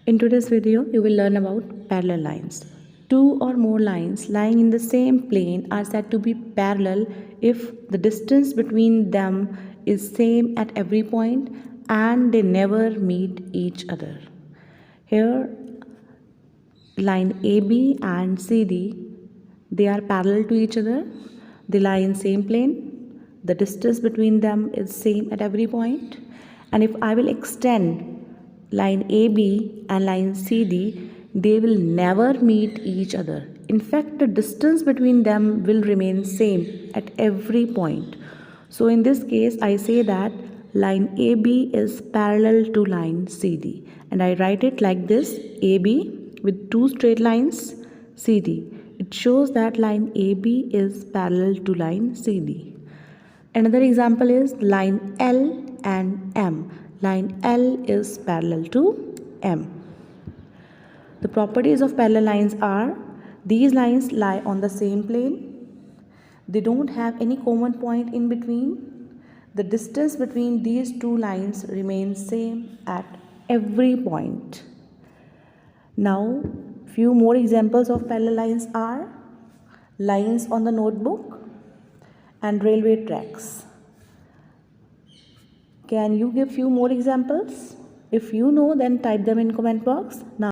In today's video, you will learn about parallel lines. Two or more lines lying in the same plane are said to be parallel if the distance between them is same at every point and they never meet each other. Here, line AB and CD, they are parallel to each other. They lie in same plane. The distance between them is same at every point. And if I will extend line AB and line CD, they will never meet each other. In fact, the distance between them will remain same at every point. So in this case, I say that line AB is parallel to line CD, and I write it like this: AB with two straight lines, CD. It shows that line AB is parallel to line CD. Another example is line L and M. Line L is parallel to M. The properties of parallel lines are: these lines lie on the same plane, they don't have any common point in between, the distance between these two lines remains same at every point. Now, few more examples of parallel lines are lines on the notebook and railway tracks. Can you give few more examples? If you know, then type them in comment box. Now